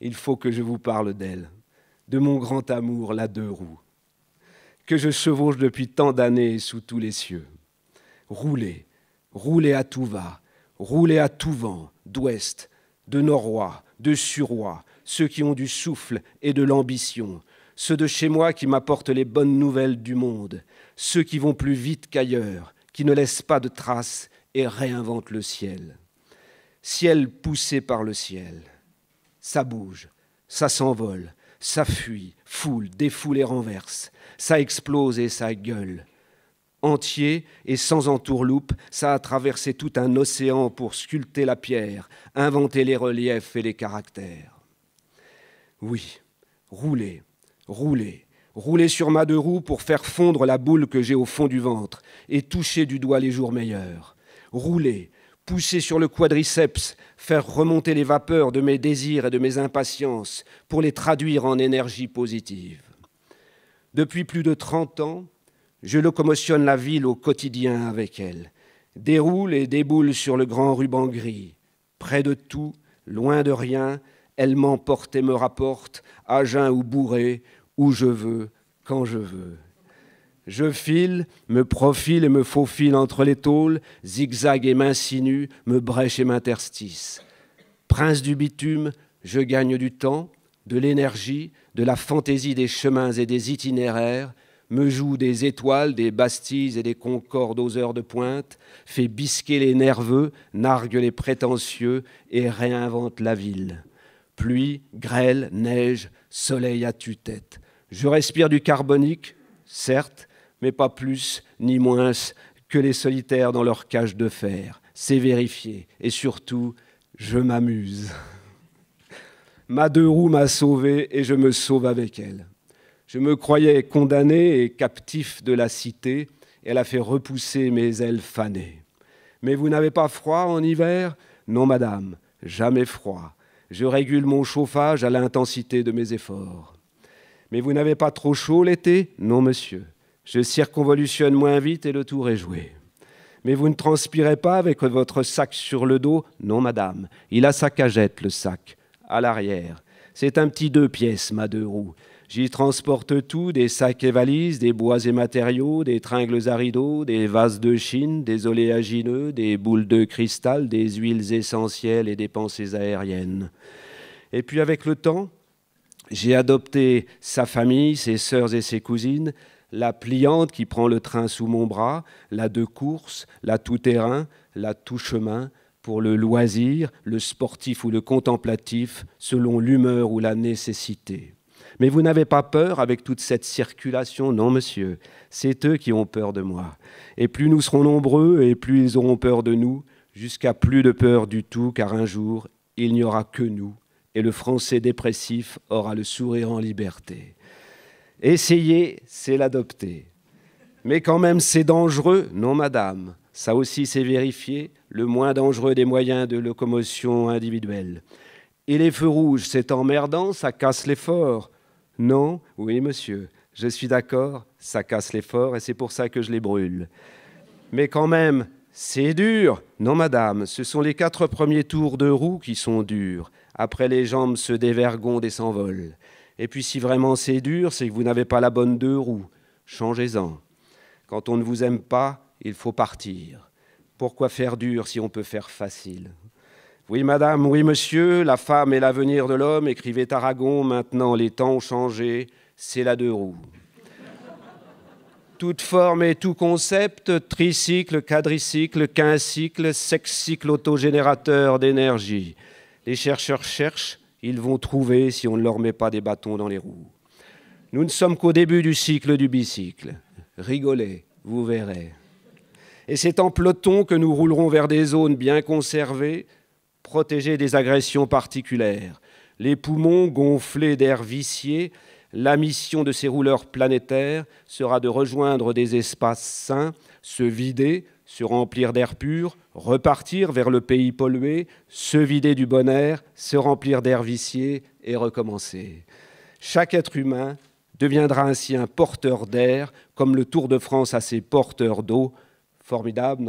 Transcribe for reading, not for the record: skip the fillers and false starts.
il faut que je vous parle d'elle, de mon grand amour, la deux roues, que je chevauche depuis tant d'années sous tous les cieux. Roulez, roulez à tout va, roulez à tout vent, d'ouest, de noroît, de suroît, ceux qui ont du souffle et de l'ambition, ceux de chez moi qui m'apportent les bonnes nouvelles du monde, ceux qui vont plus vite qu'ailleurs, qui ne laissent pas de traces et réinventent le ciel. Ciel poussé par le ciel, ça bouge, ça s'envole, ça fuit, foule, défoule et renverse, ça explose et ça gueule. Entier et sans entourloupe, ça a traversé tout un océan pour sculpter la pierre, inventer les reliefs et les caractères. Oui, roulez, roulez, roulez sur ma deux roues pour faire fondre la boule que j'ai au fond du ventre et toucher du doigt les jours meilleurs. Roulez, poussez sur le quadriceps, faire remonter les vapeurs de mes désirs et de mes impatiences pour les traduire en énergie positive. Depuis plus de 30 ans, je locomotionne la ville au quotidien avec elle, déroule et déboule sur le grand ruban gris. Près de tout, loin de rien, elle m'emporte et me rapporte, à jeun ou bourré, où je veux, quand je veux. Je file, me profile et me faufile entre les tôles, zigzag et m'insinue, me brèche et m'interstice. Prince du bitume, je gagne du temps, de l'énergie, de la fantaisie des chemins et des itinéraires, me joue des étoiles, des bastilles et des concordes aux heures de pointe, fait bisquer les nerveux, nargue les prétentieux et réinvente la ville. Pluie, grêle, neige, soleil à tue-tête. Je respire du carbonique, certes, mais pas plus ni moins que les solitaires dans leur cage de fer. C'est vérifié. Et surtout, je m'amuse. Ma deux roues m'a sauvé et je me sauve avec elle. Je me croyais condamné et captif de la cité. Elle a fait repousser mes ailes fanées. Mais vous n'avez pas froid en hiver ? Non, madame, jamais froid. Je régule mon chauffage à l'intensité de mes efforts. Mais vous n'avez pas trop chaud l'été ? Non, monsieur. Je circonvolutionne moins vite et le tour est joué. Mais vous ne transpirez pas avec votre sac sur le dos ? Non, madame. Il a sa cagette, le sac, à l'arrière. C'est un petit 2 pièces, ma deux roues. J'y transporte tout, des sacs et valises, des bois et matériaux, des tringles à rideaux, des vases de Chine, des oléagineux, des boules de cristal, des huiles essentielles et des pensées aériennes. Et puis avec le temps, j'ai adopté sa famille, ses sœurs et ses cousines, la pliante qui prend le train sous mon bras, la de course, la tout-terrain, la tout-chemin, pour le loisir, le sportif ou le contemplatif, selon l'humeur ou la nécessité. Mais vous n'avez pas peur avec toute cette circulation ? Non, monsieur, c'est eux qui ont peur de moi. Et plus nous serons nombreux, et plus ils auront peur de nous, jusqu'à plus de peur du tout, car un jour, il n'y aura que nous, et le Français dépressif aura le sourire en liberté. Essayer, c'est l'adopter. Mais quand même, c'est dangereux ? Non, madame. Ça aussi, c'est vérifié, le moins dangereux des moyens de locomotion individuelle. Et les feux rouges, c'est emmerdant, ça casse l'effort. Non, oui, monsieur, je suis d'accord, ça casse l'effort et c'est pour ça que je les brûle. Mais quand même, c'est dur. Non, madame, ce sont les 4 premiers tours de roue qui sont durs. Après, les jambes se dévergondent et s'envolent. Et puis, si vraiment c'est dur, c'est que vous n'avez pas la bonne deux roues. Changez-en. Quand on ne vous aime pas, il faut partir. Pourquoi faire dur si on peut faire facile ? Oui, madame, oui, monsieur, la femme est l'avenir de l'homme, écrivait Aragon. Maintenant, les temps ont changé, c'est la deux roues. Toute forme et tout concept, tricycle, quadricycle, quincycle, sexcycle autogénérateur d'énergie. Les chercheurs cherchent, ils vont trouver si on ne leur met pas des bâtons dans les roues. Nous ne sommes qu'au début du cycle du bicycle. Rigolez, vous verrez. Et c'est en peloton que nous roulerons vers des zones bien conservées, protégées des agressions particulières. Les poumons gonflés d'air vicié, la mission de ces rouleurs planétaires sera de rejoindre des espaces sains, se vider, se remplir d'air pur, repartir vers le pays pollué, se vider du bon air, se remplir d'air vicié et recommencer. Chaque être humain deviendra ainsi un porteur d'air, comme le Tour de France a ses porteurs d'eau. Formidable, non ?